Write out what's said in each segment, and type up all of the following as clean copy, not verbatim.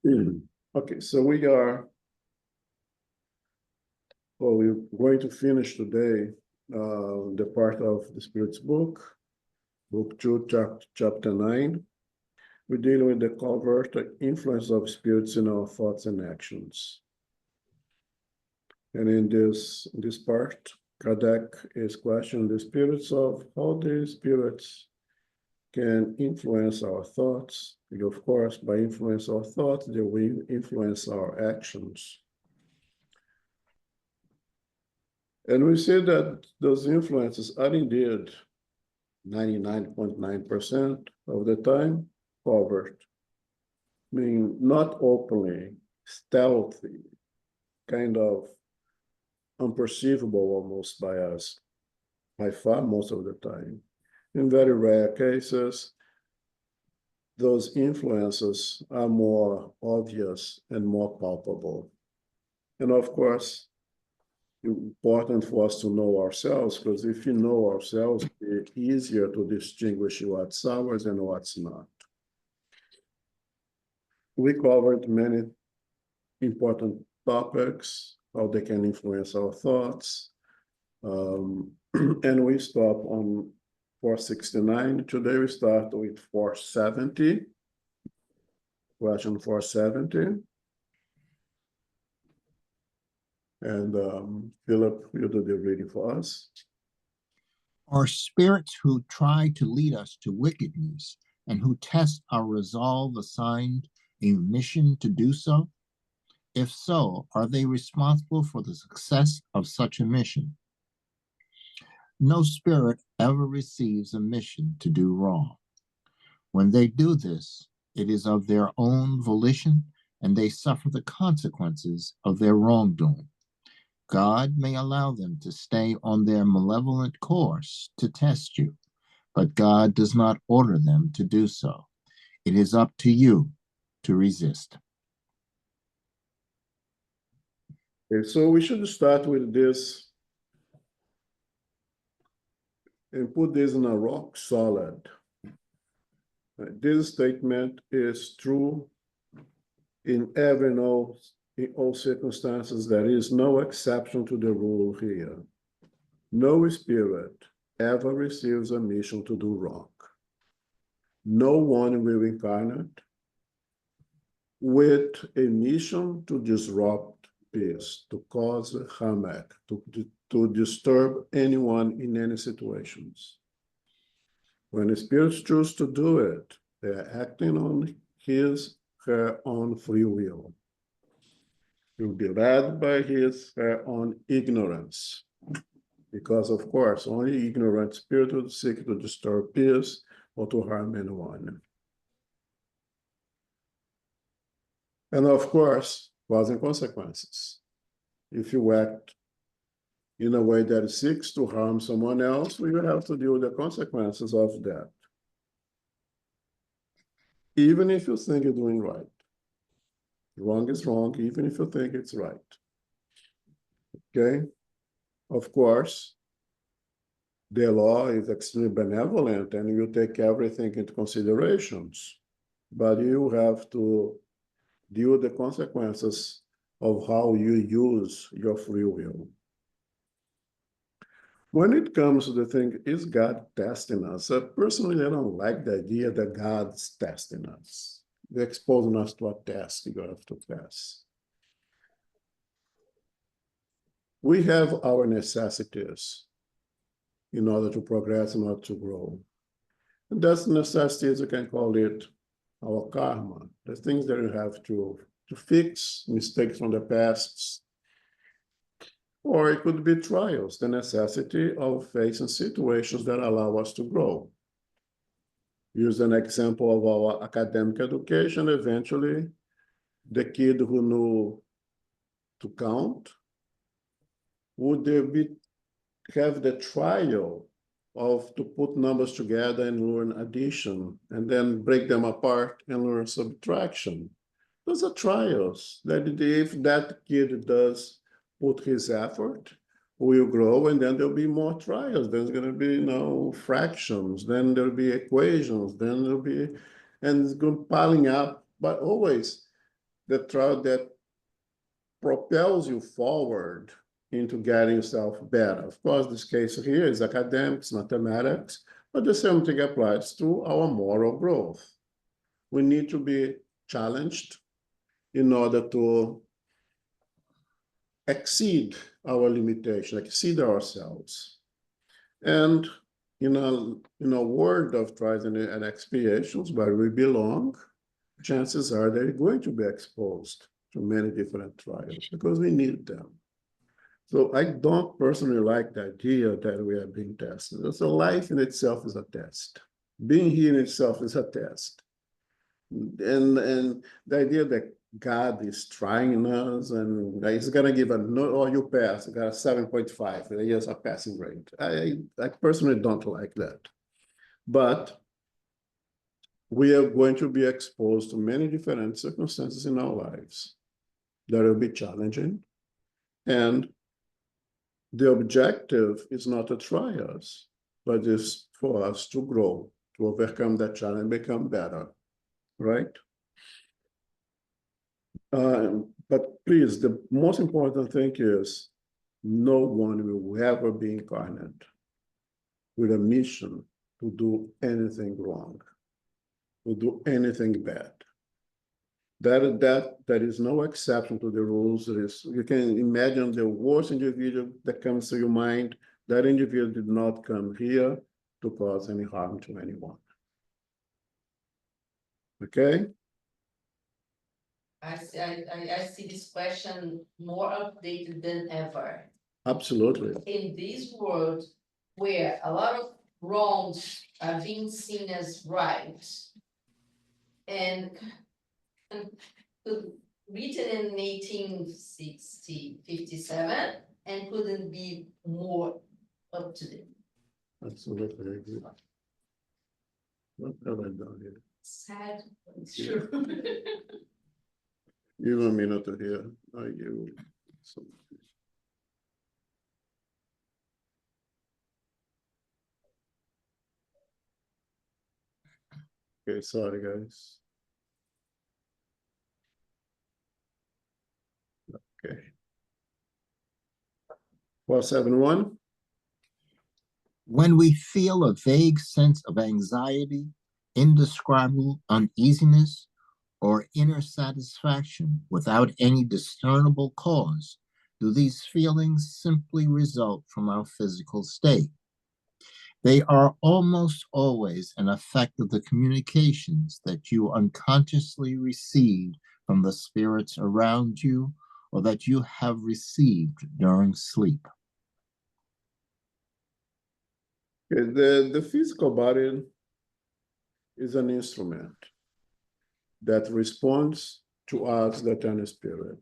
Okay, so we're going to finish today the part of the Spirit's book, book 2, chapter 9. We're dealing with the covert influence of spirits in our thoughts and actions. And in this part, Kardec is questioning the spirits of how the spirits can influence our thoughts. And of course, by influence our thoughts, they will influence our actions. And we see that those influences are indeed 99.9% of the time covert, meaning not openly, stealthy, kind of unperceivable almost by us, by far most of the time. In very rare cases, those influences are more obvious and more palpable. And of course, important for us to know ourselves, because if you know ourselves, it's easier to distinguish what's ours and what's not. We covered many important topics, how they can influence our thoughts, and we stop on 469. Today we start with 470, question 470. And Philip, you do the reading for us. Are spirits who try to lead us to wickedness and who test our resolve assigned a mission to do so? If so, are they responsible for the success of such a mission? No spirit ever receives a mission to do wrong. When they do this, it is of their own volition, and they suffer the consequences of their wrongdoing. God may allow them to stay on their malevolent course to test you, but God does not order them to do so. It is up to you to resist. Okay, so we should start with this and put this in a rock solid. This statement is true in all circumstances. There is no exception to the rule here. No spirit ever receives a mission to do wrong. No one will incarnate with a mission to disrupt peace, to cause havoc, to disturb anyone in any situations. When the spirits choose to do it, they are acting on her own free will. He will be led by her own ignorance. Because, of course, only ignorant spirit would seek to disturb peace or to harm anyone. And of course, cause and consequences. If you act in a way that seeks to harm someone else, we will have to deal with the consequences of that. Even if you think you're doing right. Wrong is wrong, even if you think it's right. Okay? Of course, the law is extremely benevolent and you take everything into considerations, but you have to deal with the consequences of how you use your free will. When it comes to the thing, is God testing us? Personally, I don't like the idea that God's testing us. They're exposing us to a test you have to pass. We have our necessities in order to progress, in order to grow. And those necessities, you can call it our karma, the things that you have to fix, mistakes from the past. Or it could be trials, the necessity of facing situations that allow us to grow. Use an example of our academic education. Eventually, the kid who knew to count would have the trial of to put numbers together and learn addition, and then break them apart and learn subtraction. Those are trials that if that kid does put his effort, will grow, and then there'll be more trials. There's going to be, fractions, then there'll be equations, then there'll be, and it's going piling up. But always, the trial that propels you forward into getting yourself better. Of course, this case here is academics, mathematics, but the same thing applies to our moral growth. We need to be challenged in order to exceed our limitation, exceed ourselves. And in a world of trials and expiations where we belong, chances are they're going to be exposed to many different trials because we need them. So I don't personally like the idea that we are being tested. So life in itself is a test. Being here in itself is a test. And the idea that God is trying us and he's going to give a no, or you pass, you got a 7.5, and here's a passing grade. I personally don't like that. But we are going to be exposed to many different circumstances in our lives that will be challenging. And the objective is not to try us, but is for us to grow, to overcome that challenge, become better, right? But please, the most important thing is no one will ever be incarnate with a mission to do anything wrong, to do anything bad. There is no exception to the rules. You can imagine the worst individual that comes to your mind. That individual did not come here to cause any harm to anyone. Okay? I see this question more updated than ever. Absolutely. In this world where a lot of wrongs are being seen as right and written in 1857 and couldn't be more up to date. Absolutely, I agree. What have I done here? Sad, but it's true. Give a minute here. I give some. Okay, sorry guys. Okay. 471. When we feel a vague sense of anxiety, indescribable uneasiness, or inner satisfaction without any discernible cause, do these feelings simply result from our physical state? They are almost always an effect of the communications that you unconsciously received from the spirits around you or that you have received during sleep. Okay, the physical body is an instrument that responds to us, the eternal spirit.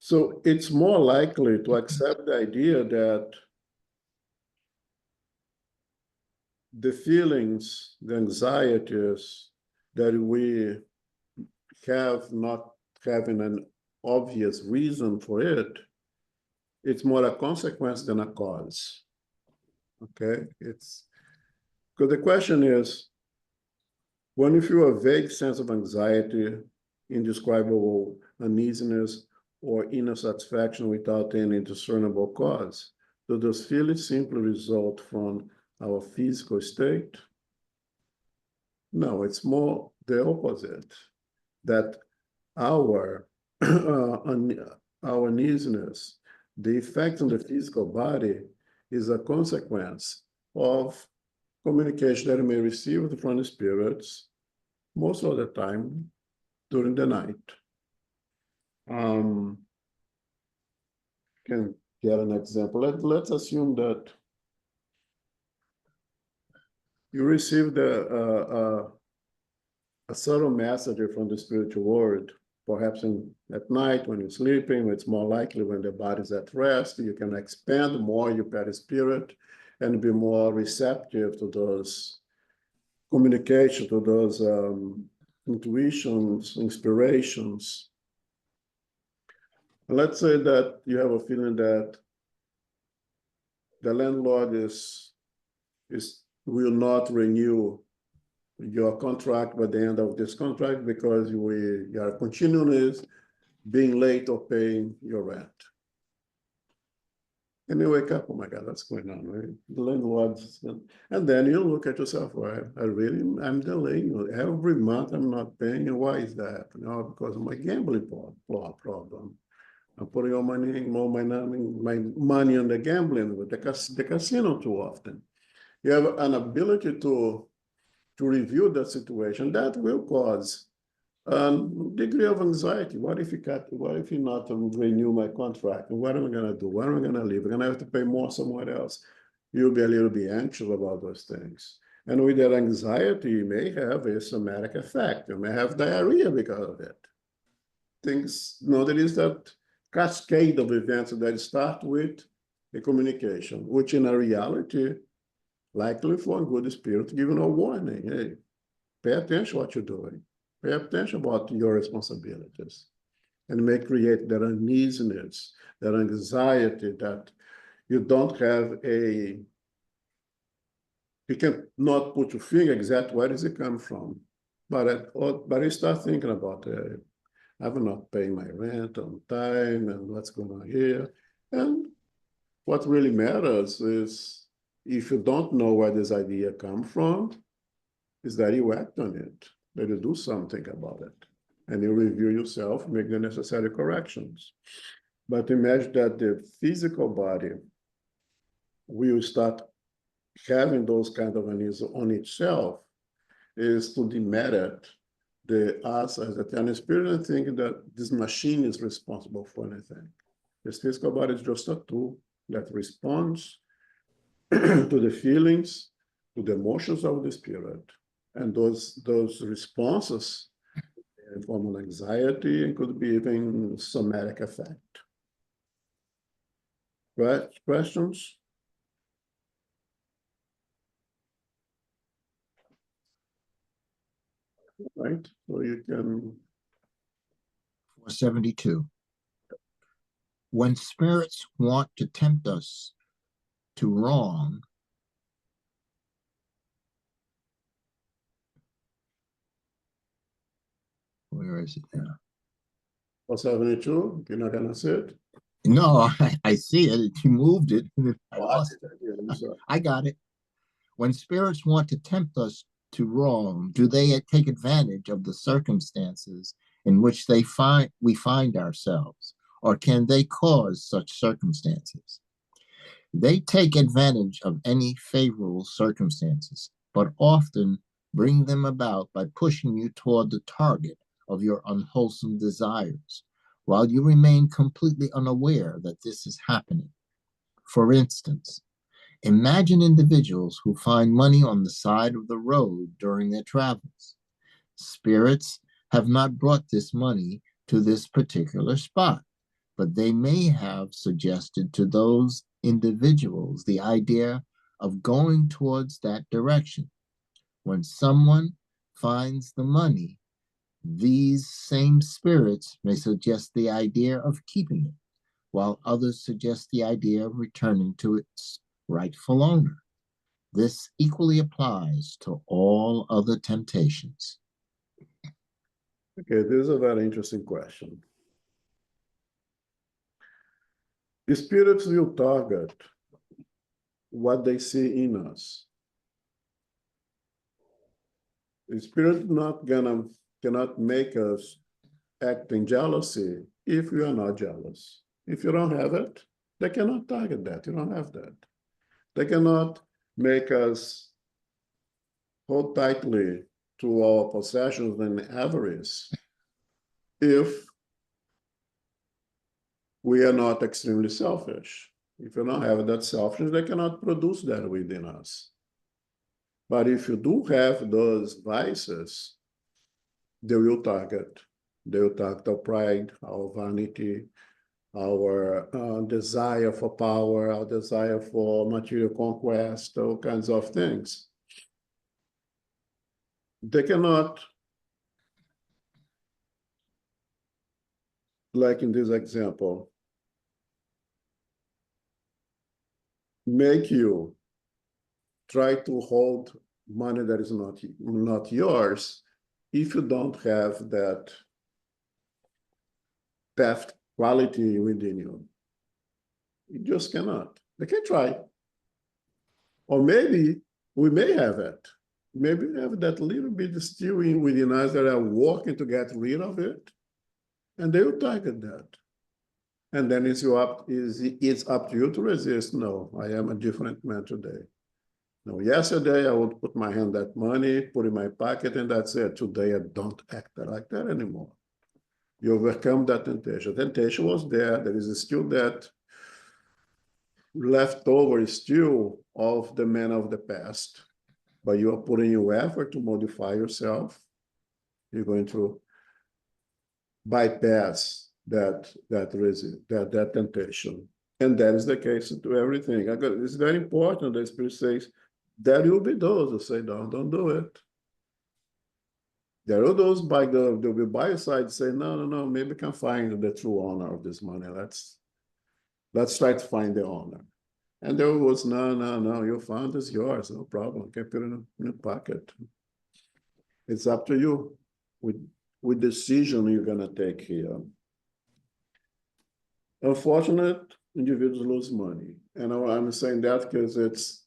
So it's more likely to accept the idea that the feelings, the anxieties that we have not having an obvious reason for it, it's more a consequence than a cause. Okay, it's because the question is, when you feel a vague sense of anxiety, indescribable uneasiness, or inner satisfaction without any discernible cause, do those feelings simply result from our physical state? No, it's more the opposite, that our uneasiness, the effect on the physical body is a consequence of communication that you may receive from the spirits most of the time during the night. Can get an example. Let's assume that you received a subtle message from the spiritual world, perhaps at night when you're sleeping. It's more likely when the body's at rest. You can expand more your perispirit and be more receptive to those communication, to those intuitions, inspirations. Let's say that you have a feeling that the landlord will not renew your contract by the end of this contract because you are continuing being late or paying your rent. And you wake up, oh my God, what's going on, right? The landlords, and then you look at yourself, well, I'm delaying every month. I'm not paying. And why is that? Because of my gambling problem. I'm putting all my money on the gambling with the casino too often. You have an ability to review that situation that will cause degree of anxiety. What if you not renew my contract? And what am I gonna do? Where am I gonna live? I'm gonna have to pay more somewhere else. You'll be a little bit anxious about those things. And with that anxiety, you may have a somatic effect. You may have diarrhea because of it. There is that cascade of events that start with a communication, which in a reality, likely for a good spirit, give no warning. Hey, pay attention what you're doing. Pay attention about your responsibilities, and may create that uneasiness, that anxiety that you don't have you can not put your finger exactly where does it come from. But you start thinking about I'm not paying my rent on time and what's going on here. And what really matters is if you don't know where this idea comes from, is that you act on it, that you do something about it, and you review yourself, make the necessary corrections. But imagine that the physical body will start having those kind of unease on itself, is to demerit us as a tenant spirit and think that this machine is responsible for anything. This physical body is just a tool that responds to the feelings, to the emotions of the spirit. And those responses in form of anxiety and could be even somatic effect. Right? Questions? Right? So you can. 472. When spirits want to tempt us to wrong, where is it now? 472, you're not gonna see it? No, I see it. You moved it. I Oh, lost it. I got it. When spirits want to tempt us to wrong, do they take advantage of the circumstances in which we find ourselves, or can they cause such circumstances? They take advantage of any favorable circumstances, but often bring them about by pushing you toward the target of your unwholesome desires, while you remain completely unaware that this is happening. For instance, imagine individuals who find money on the side of the road during their travels. Spirits have not brought this money to this particular spot, but they may have suggested to those individuals the idea of going towards that direction. When someone finds the money, these same spirits may suggest the idea of keeping it, while others suggest the idea of returning to its rightful owner. This equally applies to all other temptations. Okay, this is a very interesting question. The spirits will target what they see in us. The spirit cannot make us act in jealousy if we are not jealous. If you don't have it, they cannot target that. You don't have that. They cannot make us hold tightly to our possessions and avarice if we are not extremely selfish. If you don't have that selfishness, they cannot produce that within us. But if you do have those vices, they will target. They will target our pride, our vanity, our desire for power, our desire for material conquest, all kinds of things. They cannot, like in this example, make you try to hold money that is not yours if you don't have that theft quality within you. You just cannot. They can try. Or maybe we may have it. Maybe we have that little bit still within us that are working to get rid of it, and they will target that. And then it's up to you to resist. No, I am a different man today. No, yesterday I would put my hand that money, put in my pocket, and that's it. Today I don't act like that anymore. You overcome that temptation. Temptation was there. There is still that leftover still of the man of the past. But you are putting your effort to modify yourself. You're going to bypass that temptation. And that is the case to everything. It's very important that the Spirit says, there will be those who say, don't do it. There are those they'll be by your side say, no, maybe we can find the true owner of this money. Let's try to find the owner. And there was, no, your fund is yours, no problem. You can put it in your pocket. It's up to you with decision you're gonna take here. Unfortunate individuals lose money. And I'm saying that because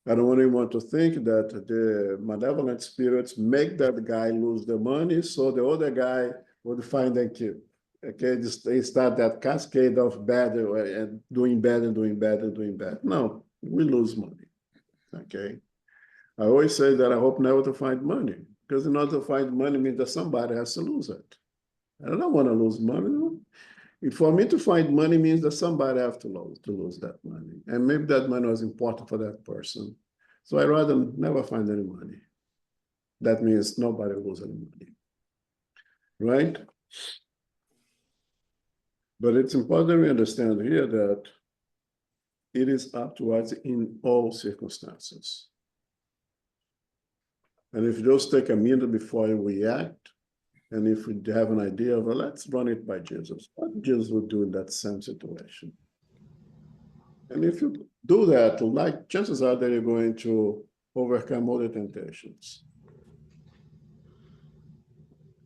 I don't want anyone to think that the malevolent spirits make that guy lose the money, so the other guy would find and kill. Okay, they start that cascade of bad and doing bad and doing bad and doing bad. No, we lose money. Okay, I always say that I hope never to find money, because in order to find money means that somebody has to lose it. I don't want to lose money. No. For me to find money means that somebody has to lose that money, and maybe that money was important for that person. So I rather never find any money. That means nobody loses any money, right? But it's important we understand here that it is up to us in all circumstances. And if you just take a minute before you react, and if we have an idea of, well, let's run it by Jesus, what Jesus would do in that same situation. And if you do that, like chances are that you're going to overcome all the temptations.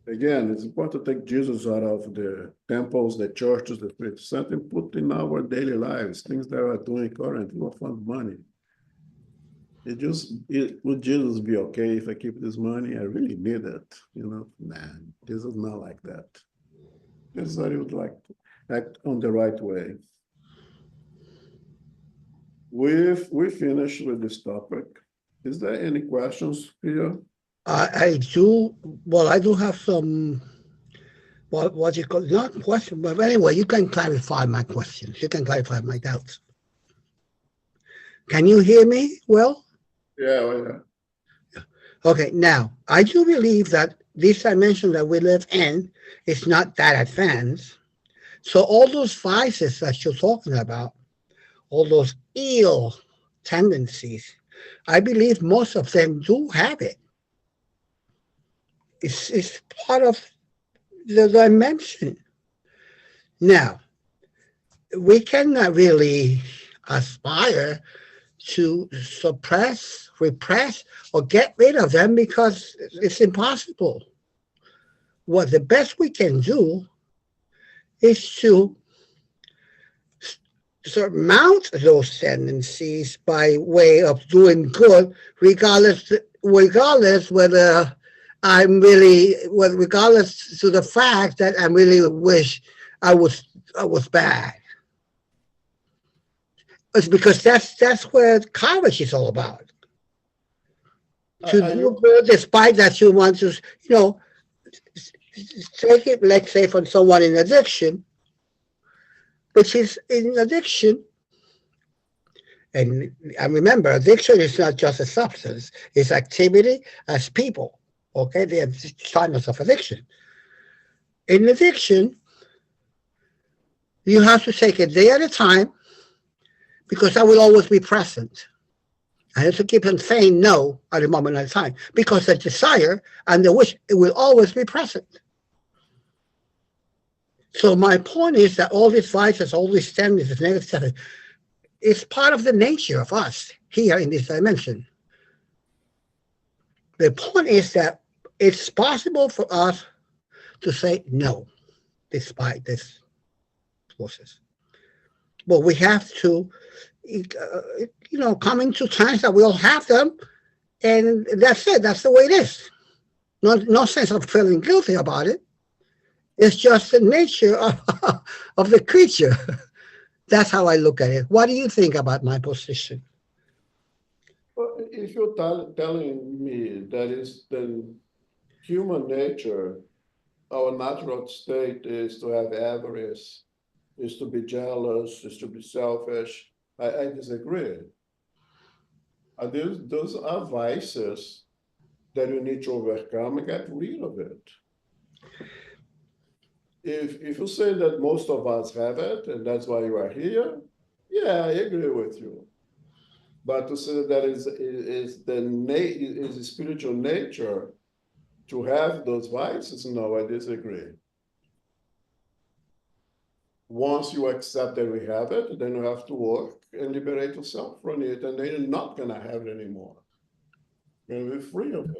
Again, it's important to take Jesus out of the temples, the churches, the Spirit Saint, and put in our daily lives, things that we're doing currently, not fund money. Would Jesus be okay if I keep this money? I really need it. Nah, Jesus is not like that. This is how he would like to act on the right way. We finished with this topic. Is there any questions here? I do. Well, I do have some. What you call, not question, but anyway, you can clarify my questions. You can clarify my doubts. Can you hear me well? Yeah. Okay. Now, I do believe that this dimension that we live in is not that advanced. So all those vices that you're talking about, all those ill tendencies, I believe most of them do have it. It's part of the dimension. Now, we cannot really aspire to suppress, repress, or get rid of them because it's impossible. What the best we can do is to surmount those tendencies by way of doing good, regardless whether regardless to the fact that I really wish I was bad. It's because that's where college is all about. To do good despite that you want to, take it, let's say, from someone in addiction, which is in addiction. And remember, addiction is not just a substance, it's activity as people. Okay, they have signs of addiction. In addiction, you have to take a day at a time because I will always be present. I have to keep on saying no at a moment at a time because the desire and the wish, it will always be present. So my point is that all these vices, all these tendencies, negative stuff, is part of the nature of us here in this dimension. The point is that it's possible for us to say no, despite this process. But we have to, come into times that we'll have them, and that's it. That's the way it is. No sense of feeling guilty about it. It's just the nature of the creature. That's how I look at it. What do you think about my position? Well, if you're telling me that is the human nature, our natural state is to have avarice, is to be jealous, is to be selfish, I disagree. Those are vices that you need to overcome and get rid of it. If you say that most of us have it and that's why you are here, yeah, I agree with you. But to say that is the spiritual nature to have those vices, no, I disagree. Once you accept that we have it, then you have to work and liberate yourself from it, and then you're not gonna have it anymore. You're gonna be free of it.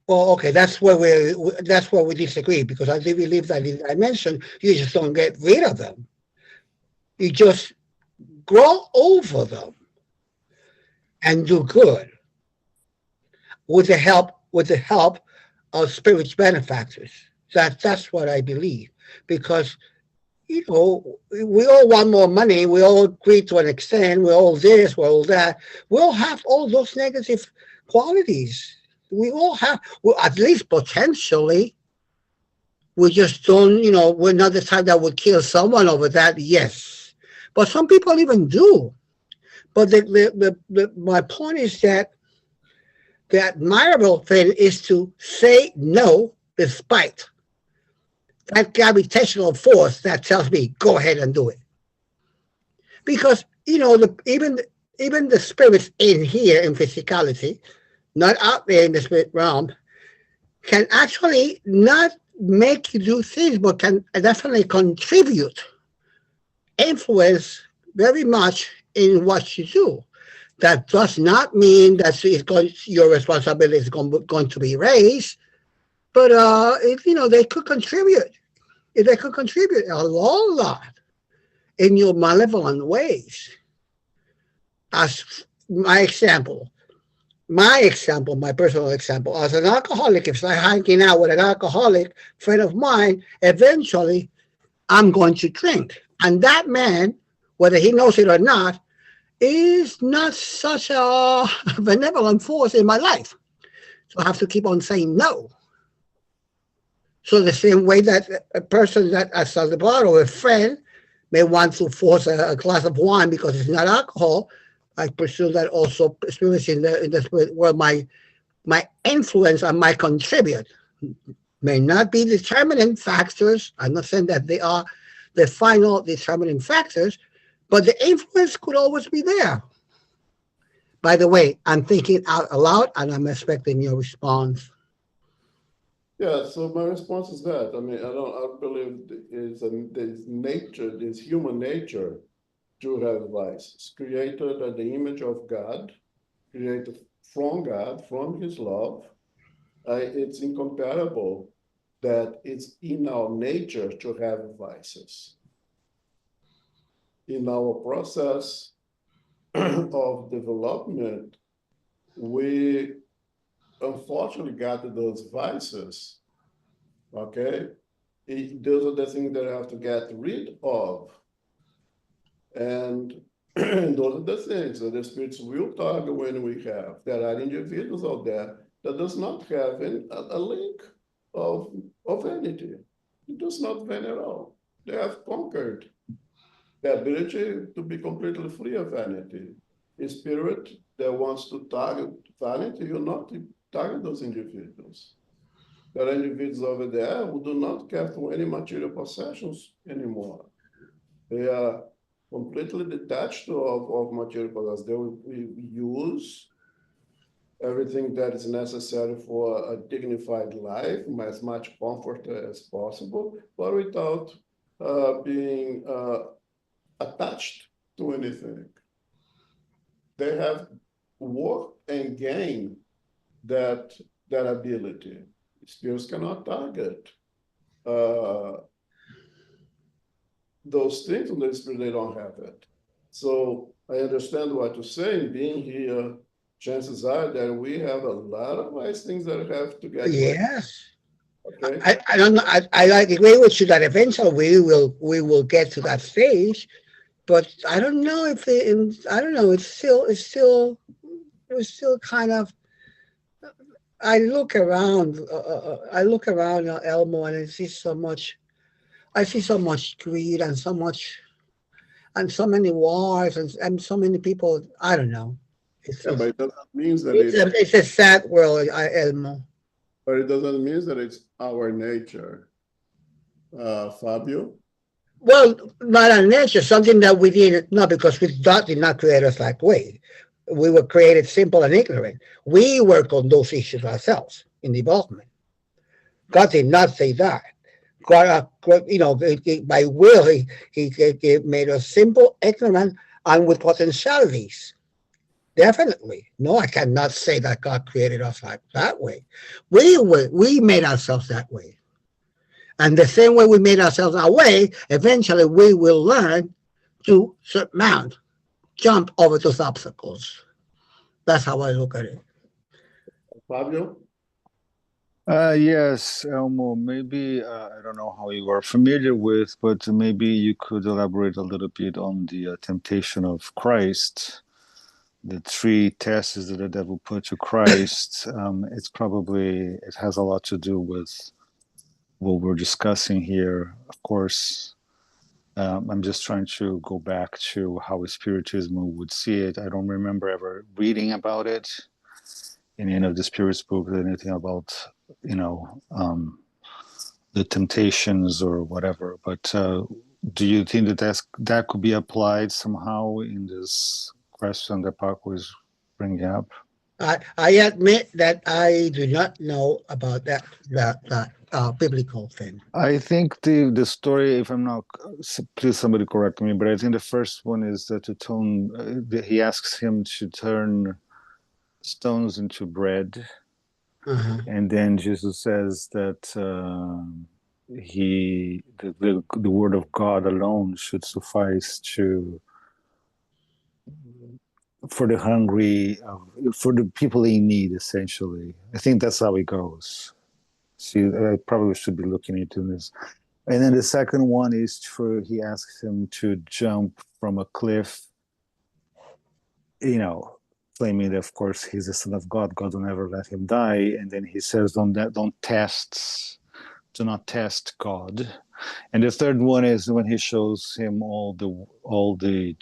Well, okay, that's where we disagree, because I do believe that in dimension, you just don't get rid of them. You just grow over them and do good with the help of spiritual benefactors. That's what I believe. Because we all want more money, we all agree to an extent, we're all this, we're all that. We all have all those negative qualities. We all have, well, at least potentially. We just don't, we're not the type that would kill someone over that, yes. But some people even do. But my point is that the admirable thing is to say no despite that gravitational force that tells me, go ahead and do it. Because, even the spirits in here in physicality, not out there in the spirit realm, can actually not make you do things, but can definitely contribute, influence very much in what you do. That does not mean that your responsibility is going to be raised, but they could contribute. They could contribute a whole lot in your malevolent ways. As my personal example, as an alcoholic, if I'm hanging out with an alcoholic friend of mine, eventually I'm going to drink. And that man, whether he knows it or not, is not such a benevolent force in my life. So I have to keep on saying no. So the same way that a person that as a bottle, a friend, may want to force a glass of wine because it's not alcohol, I presume that also spirits in the spirit world, my influence and my contribute may not be determining factors. I'm not saying that they are the final determining factors, but the influence could always be there. By the way, I'm thinking out aloud and I'm expecting your response. Yeah, so my response is that, I mean, I don't believe there's human nature to have vices, created at the image of God, created from God, from his love. It's incomparable that it's in our nature to have vices. In our process of development, we unfortunately got those vices, okay? Those are the things that I have to get rid of. And those are the things that the spirits will target when we have. There are individuals out there that does not have a link of vanity. It does not vanity at all. They have conquered the ability to be completely free of vanity. A spirit that wants to target vanity, you're not target those individuals. There are individuals over there who do not care for any material possessions anymore. They are completely detached of material possessions. They will use everything that is necessary for a dignified life, as much comfort as possible, but without being attached to anything. They have worked and gained that ability. Spirits cannot target those things in the spirit, they don't have it. So I understand what you're saying. Being here, chances are that we have a lot of nice things that have to get. Yes. Okay. I don't know. I agree with you that eventually we will get to that stage, but I don't know if I don't know. It's still kind of. I look around Elmo, and I see so much. I see so much greed and so many wars and so many people. I don't know. It's Yeah, it's but it doesn't mean that it's a sad world, Elmo. but it doesn't mean that it's our nature. Fabio? Well, not our nature, something that we didn't know because God did not create us that way. We were created simple and ignorant. We work on those issues ourselves in development. God did not say that. By will, he made us simple, ignorant, and with potentialities. Definitely. No, I cannot say that God created us like that way. We made ourselves that way. And the same way we made ourselves that way, eventually we will learn to surmount, jump over those obstacles. That's how I look at it. Fabio? Yes, Elmo, maybe I don't know how you are familiar with, but maybe you could elaborate a little bit on the temptation of Christ, the three tests that the devil put to Christ. It has a lot to do with what we're discussing here. Of course, I'm just trying to go back to how Spiritism would see it. I don't remember ever reading about it in any of the spirits books, anything about, you know, the temptations or whatever. But do you think that could be applied somehow in this question that Park was bringing up? I admit that I do not know about that biblical thing. I think the story, if I'm not, please somebody correct me, but I think the first one is he asks him to turn stones into bread. Uh-huh. And then Jesus says that the word of God alone should suffice for the hungry, for the people in need, essentially. I think that's how it goes. See, I probably should be looking into this. And then the second one is he asks him to jump from a cliff, claiming that, of course, he's the son of God. God will never let him die. And then he says, do not test God. And the third one is when he shows him all the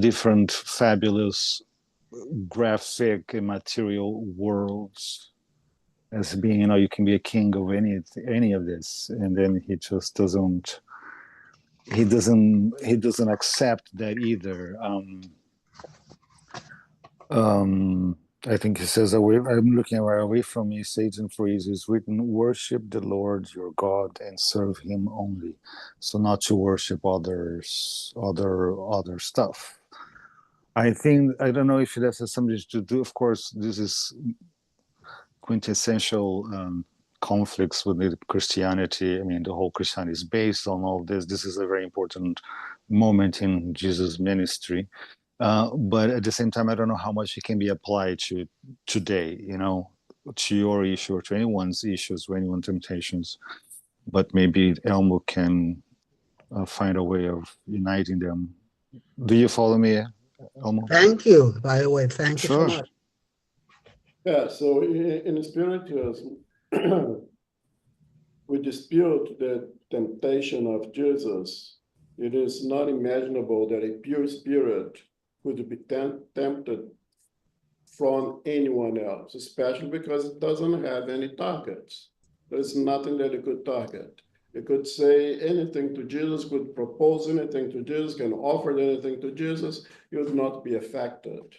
different fabulous graphic and material worlds as being, you can be a king of any of this. And then he just doesn't accept that either. I think he says, I'm looking away from me, Satan, for it is written, worship the Lord your God and serve him only. So not to worship other stuff. I don't know if that has something to do, of course, this is quintessential conflicts with Christianity. I mean, the whole Christianity is based on all this. This is a very important moment in Jesus' ministry. But at the same time, I don't know how much it can be applied to today, to your issue or to anyone's issues or anyone's temptations. But maybe Elmo can find a way of uniting them. Do you follow me, Elmo? Thank you, by the way. Thank you so Sure. much. Yeah, so in spiritism, we dispute the temptation of Jesus. It is not imaginable that a pure spirit could be tempted from anyone else, especially because it doesn't have any targets. There's nothing that it could target. It could say anything to Jesus, could propose anything to Jesus, can offer anything to Jesus, it would not be affected.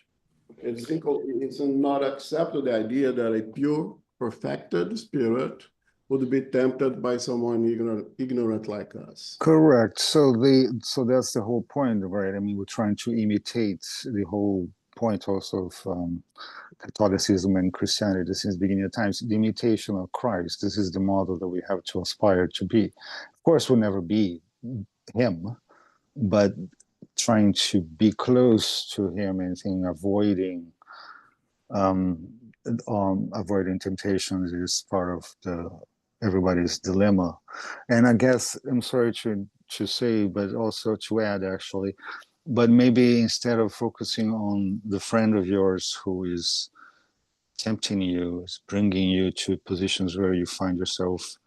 It's not accepted the idea that a pure, perfected spirit would be tempted by someone ignorant like us. Correct. So that's the whole point, right? I mean, we're trying to imitate the whole point also of Catholicism and Christianity since the beginning of times, the imitation of Christ. This is the model that we have to aspire to be. Of course, we'll never be him, but trying to be close to him and avoiding avoiding temptations is part of everybody's dilemma. And I guess, I'm sorry to say, but also to add actually, but maybe instead of focusing on the friend of yours who is tempting you, is bringing you to positions where you find yourself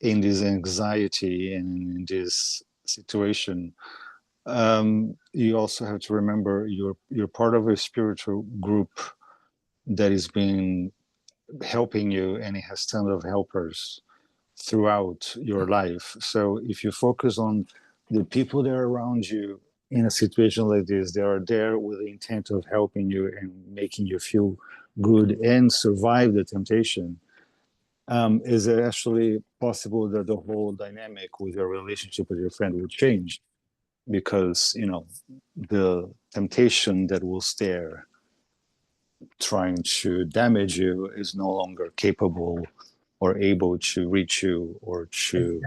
in this anxiety and in this situation, you also have to remember you're part of a spiritual group that is being helping you, and it has tons of helpers throughout your life. So if you focus on the people that are around you in a situation like this, they are there with the intent of helping you and making you feel good and survive the temptation, is it actually possible that the whole dynamic with your relationship with your friend would change? Because, the temptation that will stare trying to damage you is no longer capable or able to reach you or to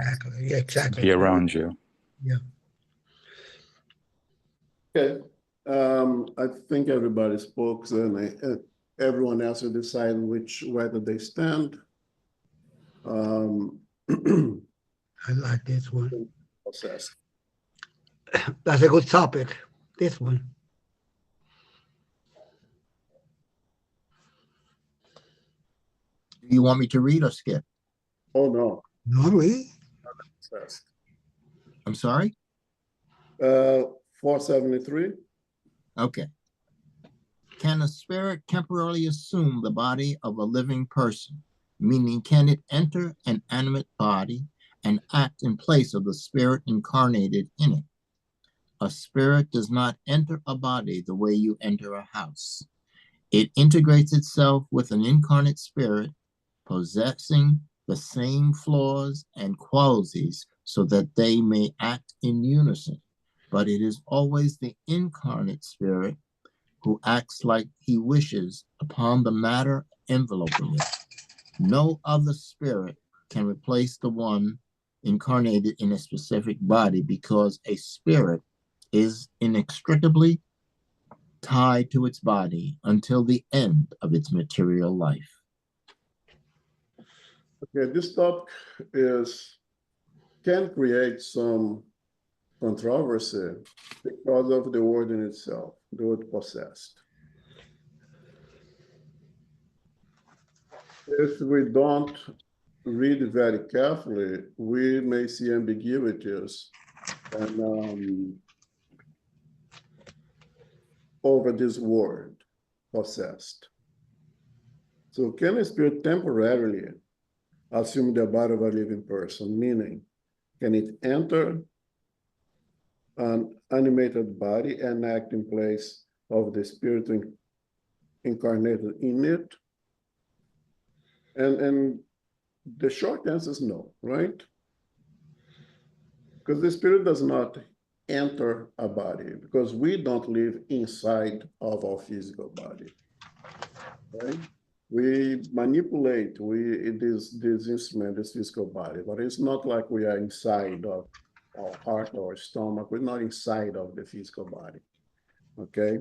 Exactly. be around you. Okay, I think everybody spoke, and everyone else will decide whether they stand. I like this one. Process. That's a good topic. This one. Do you want me to read or skip? Oh, no. No, really? Process. I'm sorry? 473. Okay. Can a spirit temporarily assume the body of a living person? Meaning, can it enter an animate body and act in place of the spirit incarnated in it? A spirit does not enter a body the way you enter a house. It integrates itself with an incarnate spirit, possessing the same flaws and qualities so that they may act in unison. But it is always the incarnate spirit who acts like he wishes upon the matter enveloping it. No other spirit can replace the one incarnated in a specific body because a spirit is inextricably tied to its body until the end of its material life. Okay, this topic can create some controversy because of the word in itself, the word possessed. If we don't read very carefully, we may see ambiguities and over this word, possessed. So can a spirit temporarily assume the body of a living person? Meaning, can it enter an animated body and act in place of the spirit incarnated in it? And the short answer is no, right? Because the spirit does not enter a body, because we don't live inside of our physical body, right? We manipulate this instrument, this physical body, but it's not like we are inside of our heart or stomach. We're not inside of the physical body, okay?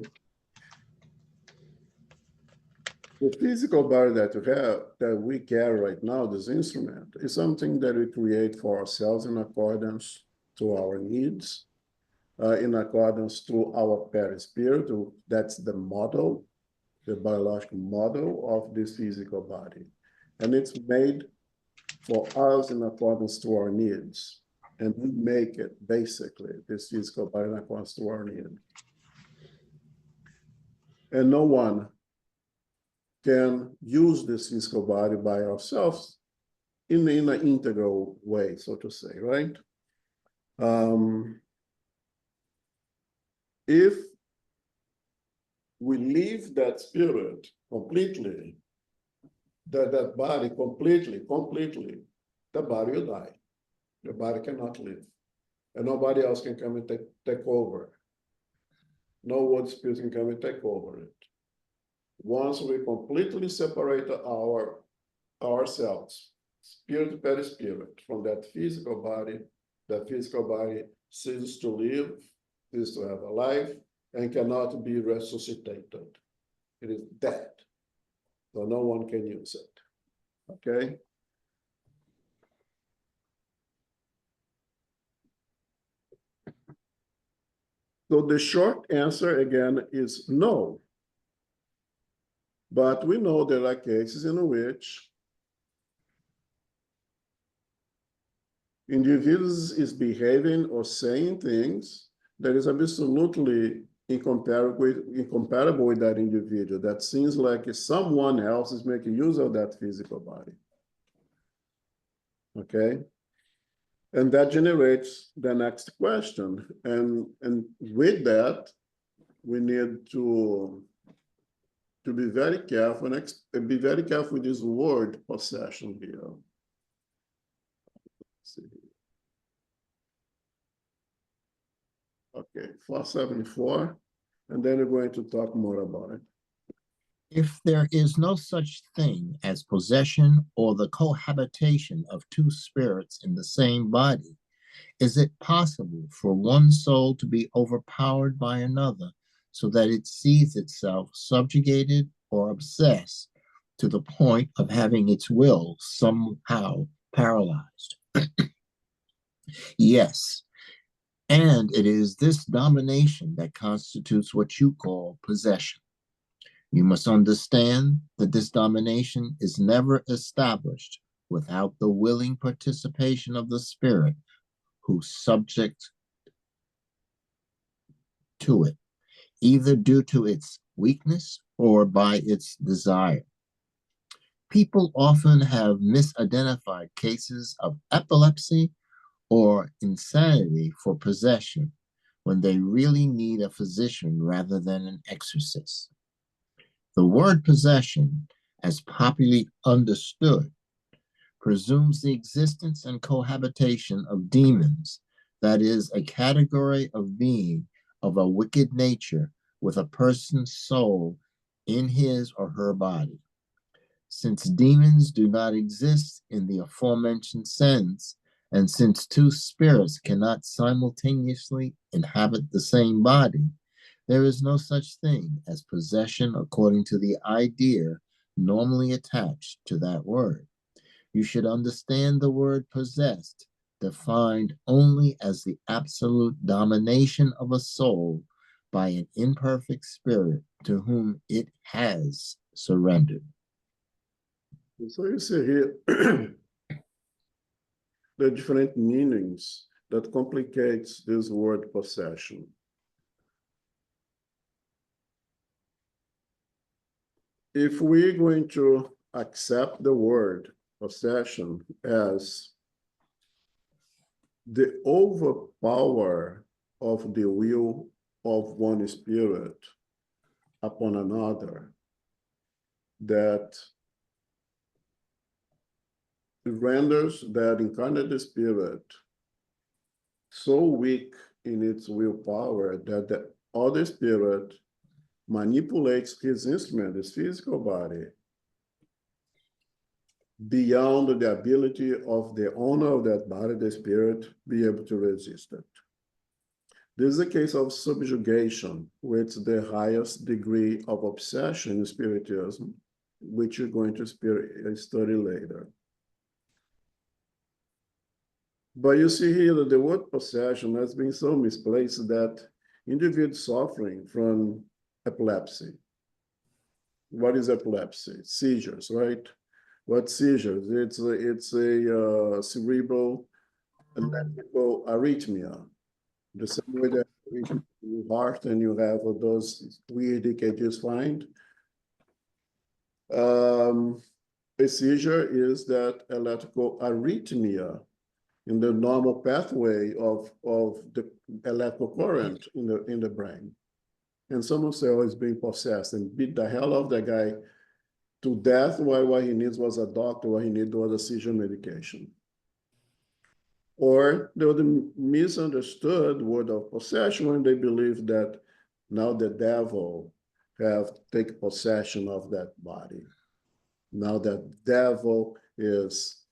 The physical body that we carry right now, this instrument, is something that we create for ourselves in accordance to our needs, in accordance to our perispirit. That's the model, the biological model of this physical body. And it's made for us in accordance to our needs. And we make it, basically, this physical body in accordance to our needs. And no one can use this physical body by ourselves in an integral way, so to say, right? If we leave that spirit completely, that body completely, the body will die. The body cannot live. And nobody else can come and take over. no world spirit can come and take over it. Once we completely separate ourselves, spirit per spirit, from that physical body ceases to live, ceases to have a life, and cannot be resuscitated. It is dead. So no one can use it. Okay? So the short answer again is no. But we know there are cases in which individuals is behaving or saying things that is absolutely incomparable with that individual. That seems like someone else is making use of that physical body. Okay? And that generates the next question. And with that, we need to be very careful and be very careful with this word possession here. Let's see. Okay, 474, and then we're going to talk more about it. If there is no such thing as possession or the cohabitation of two spirits in the same body, is it possible for one soul to be overpowered by another so that it sees itself subjugated or obsessed to the point of having its will somehow paralyzed? Yes. And it is this domination that constitutes what you call possession. You must understand that this domination is never established without the willing participation of the spirit who's subject to it, either due to its weakness or by its desire. People often have misidentified cases of epilepsy or insanity for possession when they really need a physician rather than an exorcist. The word possession, as popularly understood, presumes the existence and cohabitation of demons, that is, a category of being of a wicked nature with a person's soul in his or her body. Since demons do not exist in the aforementioned sense, and since two spirits cannot simultaneously inhabit the same body, there is no such thing as possession according to the idea normally attached to that word. You should understand the word possessed, defined only as the absolute domination of a soul by an imperfect spirit to whom it has surrendered. So you see here the different meanings that complicates this word possession. If we're going to accept the word possession as the overpower of the will of one spirit upon another, that renders that incarnate spirit so weak in its willpower that the other spirit manipulates his instrument, his physical body, beyond the ability of the owner of that body, the spirit, be able to resist it. This is a case of subjugation, which is the highest degree of obsession in spiritism, which you're going to study later. But you see here that the word possession has been so misplaced that individuals suffering from epilepsy. What is epilepsy? Seizures, right? What seizures? It's a cerebral electrical arrhythmia. The same way that your heart and you have those weird EKGs find. A seizure is that electrical arrhythmia in the normal pathway of the electrical current in the brain. And someone cell is being possessed and beat the hell out of the guy to death, while what he needs was a doctor, what he needed was a seizure medication. Or the misunderstood word of possession when they believe that Now the devil have take possession of that body. Now that devil is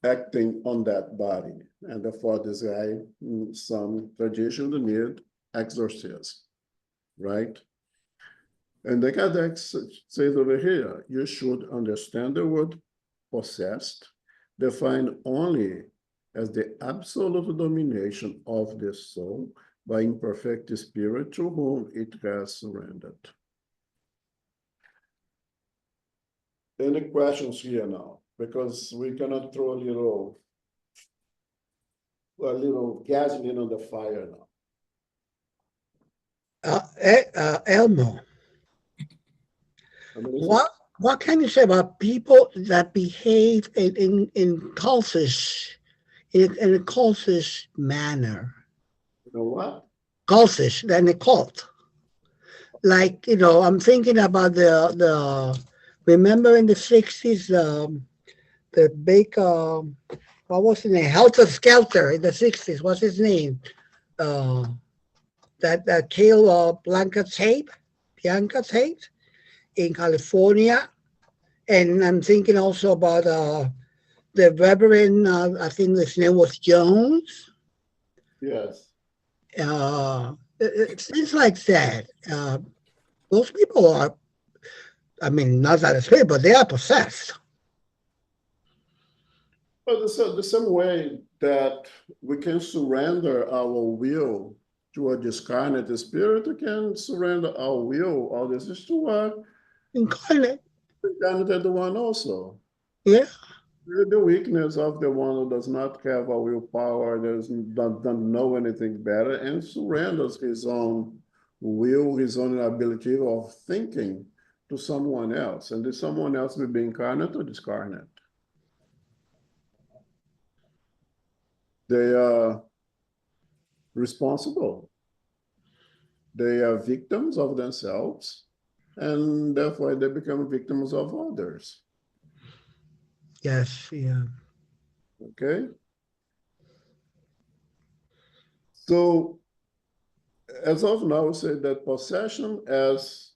acting on that body. And therefore, this guy, in some tradition, need exorcism, right? And the Kardec says over here, you should understand the word possessed, defined only as the absolute domination of the soul by imperfect spirit to whom it has surrendered. Any questions here now? Because we cannot throw a little gasoline on the fire now. Elmo, I mean, what can you say about people that behave in cultish, in a cultish manner? you know what? Cultish, than a cult. Like, I'm thinking about remember in the 60s, the big, what was his name? Helter Skelter in the 60s. What's his name? That killed Bianca Tate in California. And I'm thinking also about the Reverend, I think his name was Jones. Yes. Things like that. Those people are, I mean, not that it's spirit, but they are possessed. But the same way that we can surrender our will to a discarnate spirit, we can surrender our will, our decisions to a Incarnate. incarnate one also. Yeah. The weakness of the one who does not have a willpower, doesn't know anything better, and surrenders his own will, his own ability of thinking to someone else. And this someone else will be incarnate or discarnate. They are responsible. They are victims of themselves, and therefore they become victims of others. Yes. Yeah. Okay? So, as of now, we say that possession as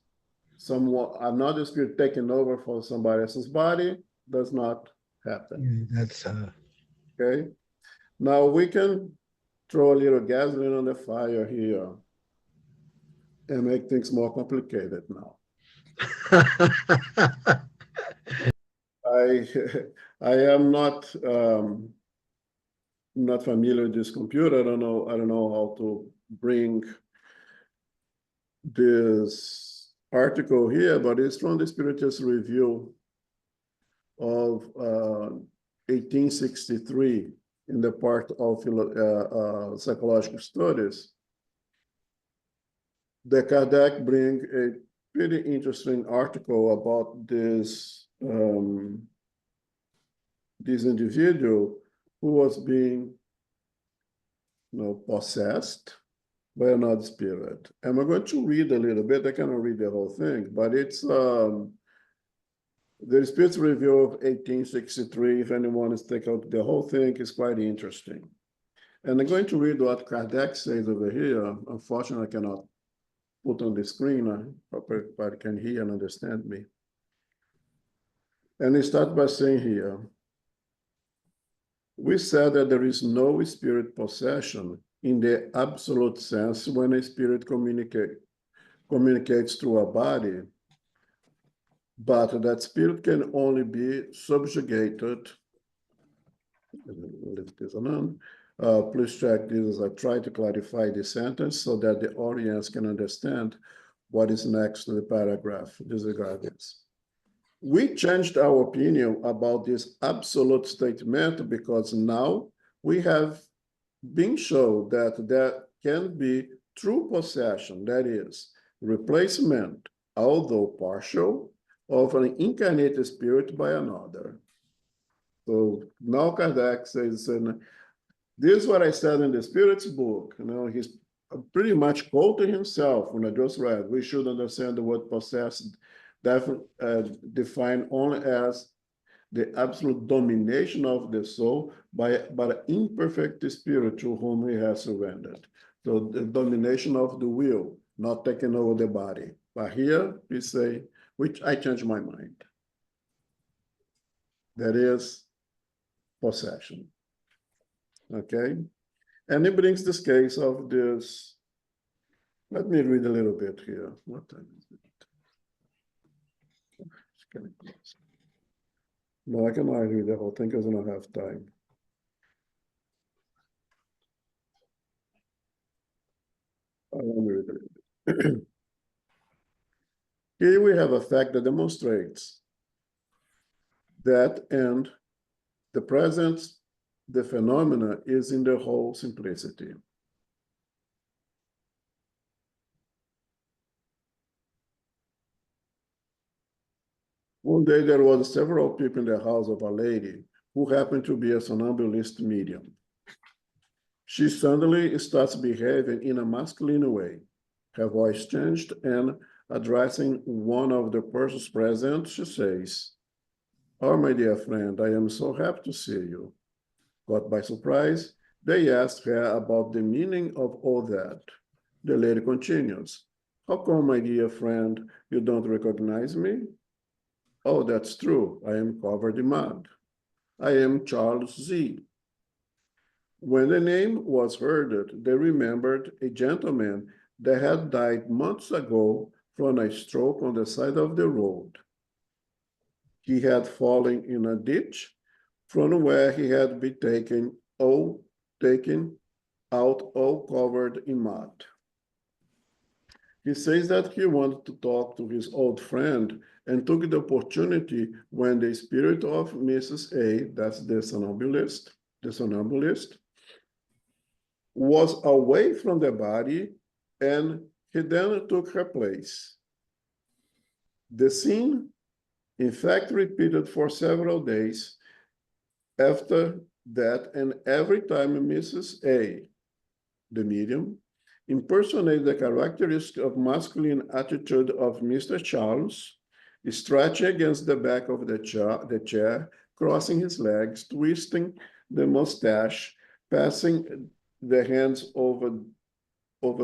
another spirit taking over for somebody else's body does not happen. Yeah, that's Okay? Now we can throw a little gasoline on the fire here and make things more complicated now. I I am not familiar with this computer. I don't know how to bring this article here, but it's from the Spiritist Review of 1863 in the part of psychological studies. The Kardec bring a pretty interesting article about this individual who was being possessed by another spirit. And we're going to read a little bit. I cannot read the whole thing, but it's the Spirit's Review of 1863. If anyone is taking out the whole thing, is quite interesting. And I'm going to read what Kardec says over here. Unfortunately, I cannot put on the screen. I hope everybody can hear and understand me. And he starts by saying here, we said that there is no spirit possession in the absolute sense when a spirit communicates through a body, but that spirit can only be subjugated. Leave this alone. Please check this as I try to clarify the sentence so that the audience can understand what is next to the paragraph. Disregard this. We changed our opinion about this absolute statement because now we have been shown that there can be true possession, that is, replacement, although partial, of an incarnate spirit by another. So now Kardec says, and this is what I said in the Spirit's book. He's pretty much quoting himself when I just read. We should understand the word possessed, defined only as the absolute domination of the soul by an imperfect spirit to whom he has surrendered. So the domination of the will, not taking over the body. But here we say, which I change my mind. That is possession. Okay? And he brings this case of this. Let me read a little bit here. What time is it? It's getting close. No, I cannot read the whole thing because I don't have time. Let me read a little bit. Here we have a fact that demonstrates that, and the presence, the phenomena is in the whole simplicity. One day there was several people in the house of a lady who happened to be a somnambulist medium. She suddenly starts behaving in a masculine way. Her voice changed, and addressing one of the persons present, she says, "Oh, my dear friend, I am so happy to see you." Caught by surprise, they asked her about the meaning of all that. The lady continues, "How come, my dear friend, you don't recognize me?" "Oh, that's true. I am covered in mud. I am Charles Z." When the name was heard, they remembered a gentleman that had died months ago from a stroke on the side of the road. He had fallen in a ditch from where he had been taken out all covered in mud. He says that he wanted to talk to his old friend and took the opportunity when the spirit of Mrs. A, that's the somnambulist, was away from the body, and he then took her place. The scene, in fact, repeated for several days after that, and every time Mrs. A, the medium, impersonated the characteristic of masculine attitude of Mr. Charles, stretching against the back of the chair, crossing his legs, twisting the mustache, passing the hands over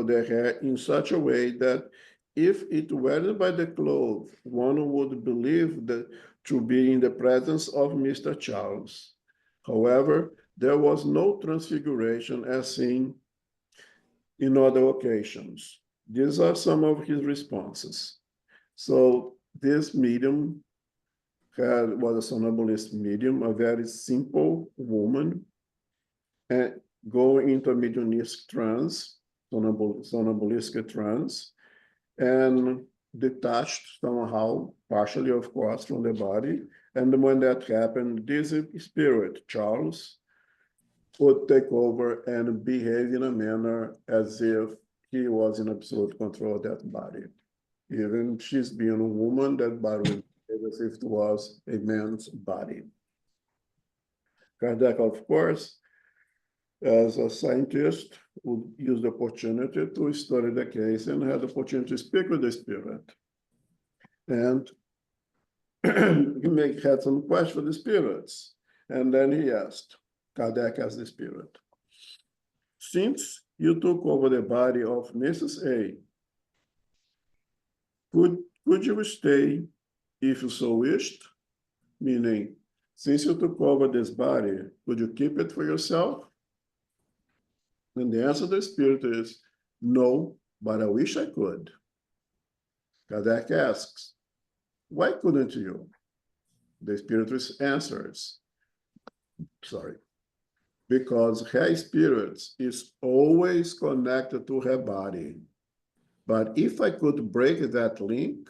the hair in such a way that if it weren't by the clothes, one would believe that to be in the presence of Mr. Charles. However, there was no transfiguration as seen in other occasions. These are some of his responses. So this medium was a somnambulist medium, a very simple woman, and going into a mediumistic trance, somnambulistic trance, and detached somehow, partially of course, from the body. And when that happened, this spirit, Charles, would take over and behave in a manner as if he was in absolute control of that body. Even she's being a woman, that body would behave as if it was a man's body. Kardec, of course, as a scientist, would use the opportunity to study the case and had the opportunity to speak with the spirit. And he had some questions for the spirits. And then he asked, Kardec asked the spirit, "Since you took over the body of Mrs. A, could you stay if you so wished?" Meaning, since you took over this body, could you keep it for yourself? And the answer of the spirit is, "No, but I wish I could." Kardec asks, "Why couldn't you?" The spirit answers, because her spirit is always connected to her body. But if I could break that link,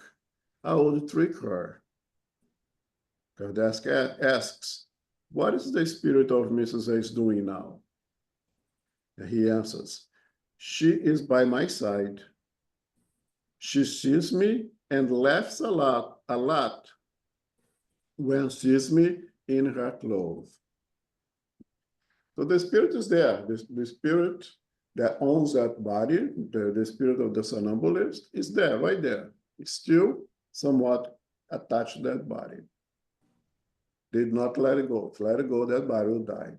I would trick her. Kardec asks, "What is the spirit of Mrs. A doing now?" And he answers, "She is by my side. She sees me and laughs a lot when sees me in her clothes." So the spirit is there. The spirit that owns that body, the spirit of the somnambulist, is there, right there. It's still somewhat attached to that body. Did not let it go. If let it go, that body will die.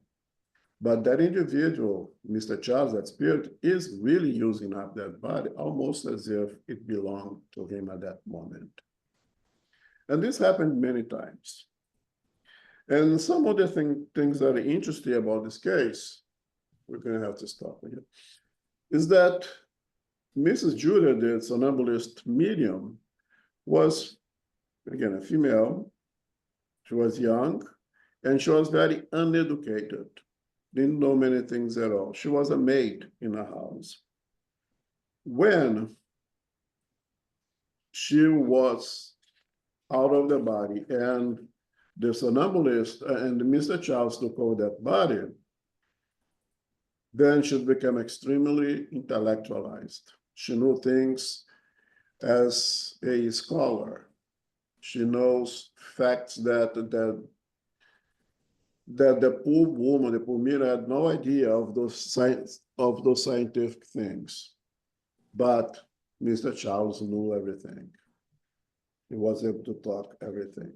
But that individual, Mr. Charles, that spirit, is really using up that body almost as if it belonged to him at that moment. And this happened many times. And some of the things that are interesting about this case, we're going to have to stop here, is that Mrs. Julia, the somnambulist medium, was, again, a female. She was young, and she was very uneducated, didn't know many things at all. She was a maid in a house. When she was out of the body and the somnambulist and Mr. Charles took over that body, then she became extremely intellectualized. She knew things as a scholar. She knows facts that the poor woman, the poor Mira, had no idea of those scientific things. But Mr. Charles knew everything. He was able to talk everything.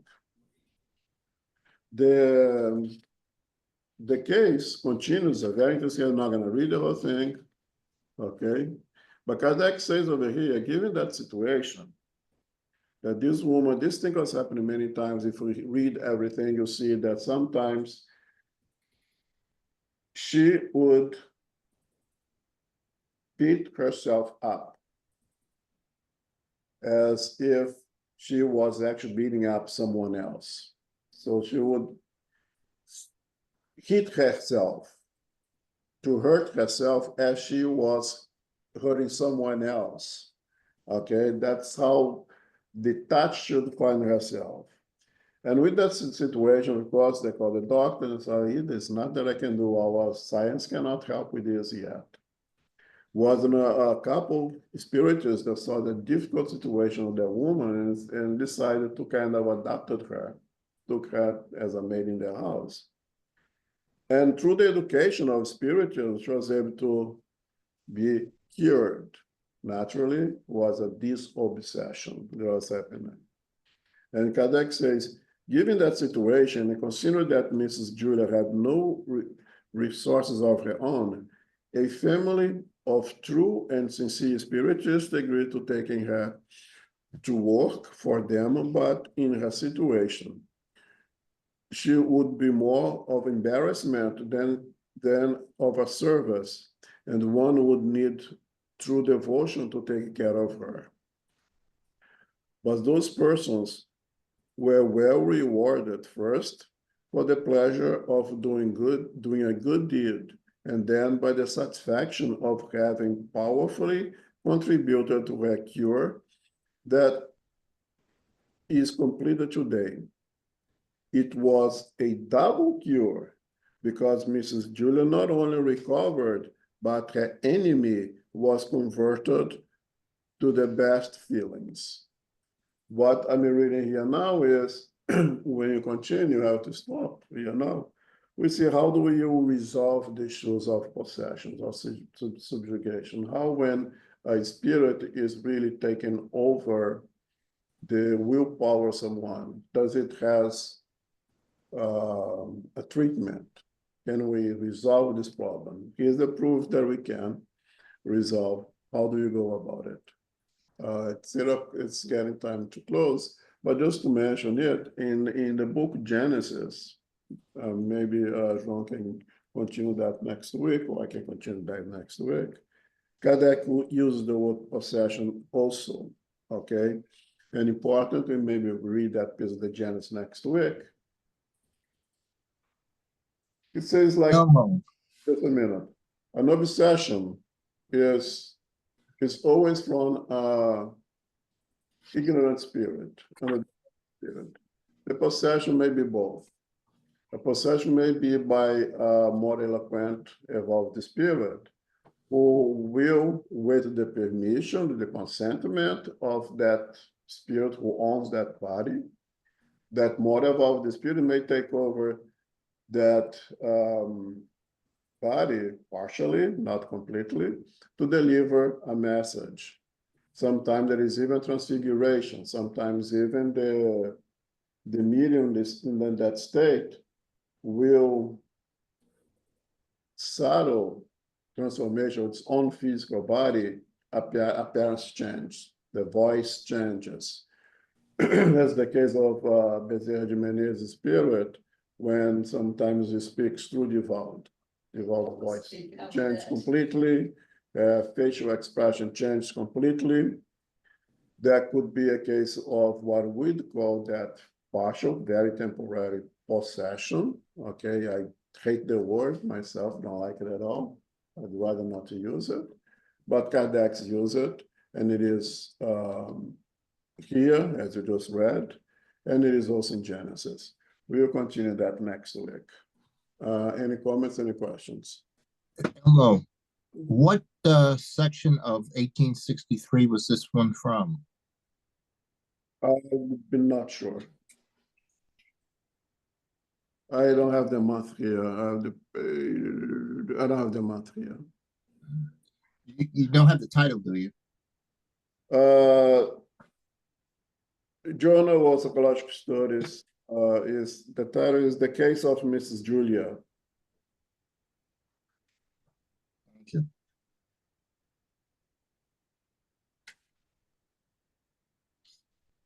The case continues, very interesting. I'm not going to read the whole thing, okay? But Kardec says over here, given that situation, that this woman, this thing was happening many times. If we read everything, you'll see that sometimes she would beat herself up as if she was actually beating up someone else. So she would hit herself to hurt herself as she was hurting someone else. Okay, that's how detached she would find herself. And with that situation, of course, they call the doctor and say, there's not that I can do. Our science cannot help with this yet. Wasn't a couple spiritualists that saw the difficult situation of the woman and decided to kind of adopted her, took her as a maid in their house. And through the education of spirituals, she was able to be cured. Naturally, was a disobsession that was happening. And Kardec says, given that situation, and consider that Mrs. Julia had no resources of her own, a family of true and sincere spiritualists agreed to taking her to work for them, but in her situation, she would be more of embarrassment than of a service, and one would need true devotion to take care of her. But those persons were well rewarded first for the pleasure of doing a good deed, and then by the satisfaction of having powerfully contributed to her cure that is completed today. It was a double cure because Mrs. Julia not only recovered, but her enemy was converted to the best feelings. What I'm reading here now is when you continue, you have to stop, We see how do you resolve the issues of possessions or subjugation? How when a spirit is really taking over the willpower of someone, does it has a treatment? Can we resolve this problem? Here's the proof that we can resolve. How do you go about it? It's getting time to close, but just to mention it, in the book Genesis, maybe Jean can continue that next week, or I can continue that next week. Kardec uses the word possession also, okay? And important, we maybe read that piece of the Genesis next week. It says like, just a minute, an obsession is always from ignorant spirit, spirit. The possession may be both. A possession may be by a more eloquent, evolved spirit, who will, with the permission, the consentment of that spirit who owns that body, that more evolved spirit may take over that body partially, not completely, to deliver a message. Sometimes there is even transfiguration. Sometimes even the medium in that state will subtle transformation of its own physical body, appearance change, the voice changes. That's the case of Bezerra de Menezes' spirit, when sometimes he speaks through the vowel voice change completely, facial expression changed completely. That could be a case of what we'd call that partial, very temporary possession. Okay, I hate the word myself, don't like it at all. I'd rather not to use it, but Kardec's use it, and it is here, as you just read, and it is also in Genesis. We will continue that next week. Any comments, any questions? Elmo, what section of 1863 was this one from? I'm not sure. I don't have the month here. I don't have the month here. You don't have the title, do you? Journal of Psychological Studies is the title is The Case of Mrs. Julia. Thank you.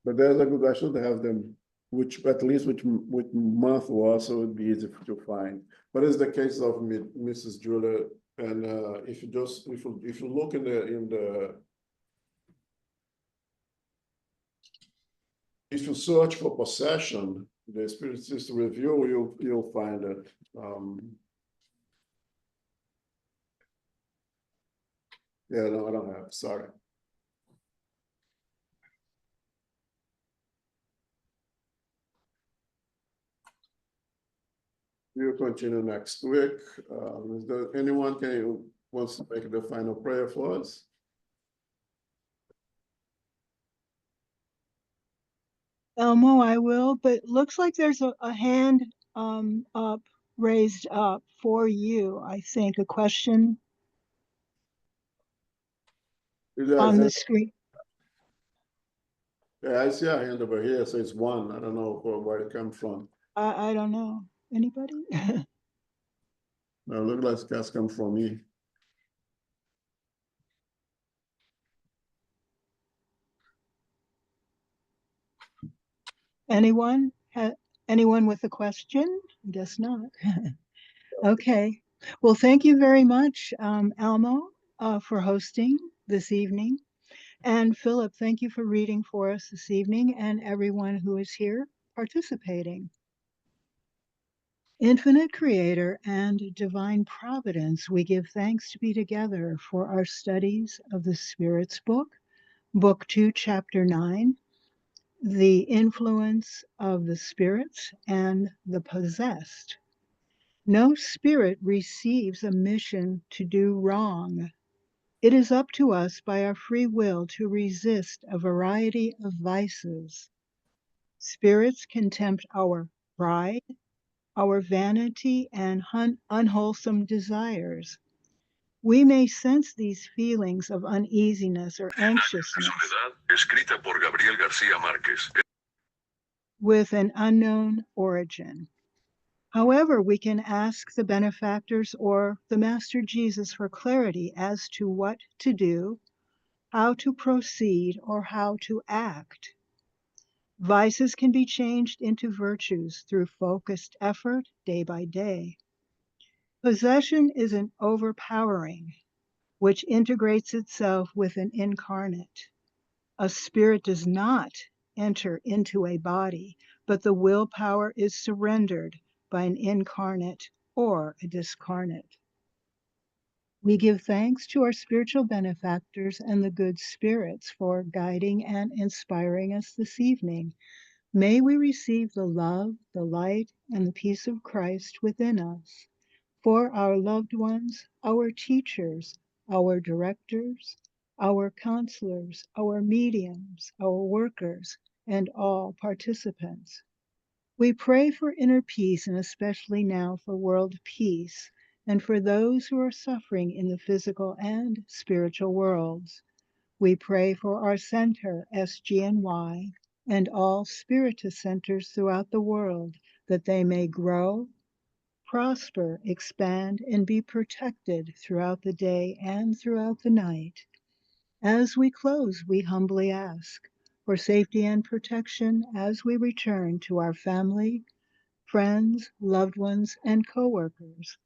But there's a good, I should have them, which at least which month was, so it would be easy to find. But it's the case of Mrs. Julia, and if you look in the if you search for possession, the Spiritist Review, you'll find it. Yeah, no, I don't have. Sorry. We'll continue next week. Is there anyone wants to make the final prayer for us? Elmo, I will, but looks like there's a hand up, raised up for you, I think, a question on the screen. Yeah, I see a hand over here, so it's one. I don't know where it comes from. I don't know. Anybody? No, it looks like that's come from me. Anyone? Anyone with a question? Guess not. Okay. Well, thank you very much, Elmo, for hosting this evening. And Philip, thank you for reading for us this evening, and everyone who is here participating. Infinite Creator and Divine Providence, we give thanks to be together for our studies of the Spirit's Book, Book 2, Chapter 9, The Influence of the Spirits and the Possessed. No spirit receives a mission to do wrong. It is up to us by our free will to resist a variety of vices. Spirits can tempt our pride, our vanity, and unwholesome desires. We may sense these feelings of uneasiness or anxiousness with an unknown origin. However, we can ask the benefactors or the Master Jesus for clarity as to what to do, how to proceed, or how to act. Vices can be changed into virtues through focused effort day by day. Possession is an overpowering, which integrates itself with an incarnate. A spirit does not enter into a body, but the willpower is surrendered by an incarnate or a discarnate. We give thanks to our spiritual benefactors and the good spirits for guiding and inspiring us this evening. May we receive the love, the light, and the peace of Christ within us. For our loved ones, our teachers, our directors, our counselors, our mediums, our workers, and all participants. We pray for inner peace, and especially now for world peace, and for those who are suffering in the physical and spiritual worlds. We pray for our center, SGNY, and all Spiritist centers throughout the world, that they may grow, prosper, expand, and be protected throughout the day and throughout the night. As we close, we humbly ask for safety and protection as we return to our family, friends, loved ones, and coworkers.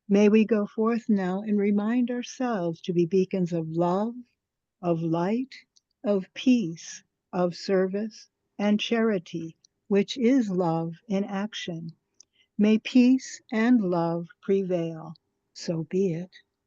May we go forth now and remind ourselves to be beacons of love, of light, of peace, of service, and charity, which is love in action. May peace and love prevail. So be it.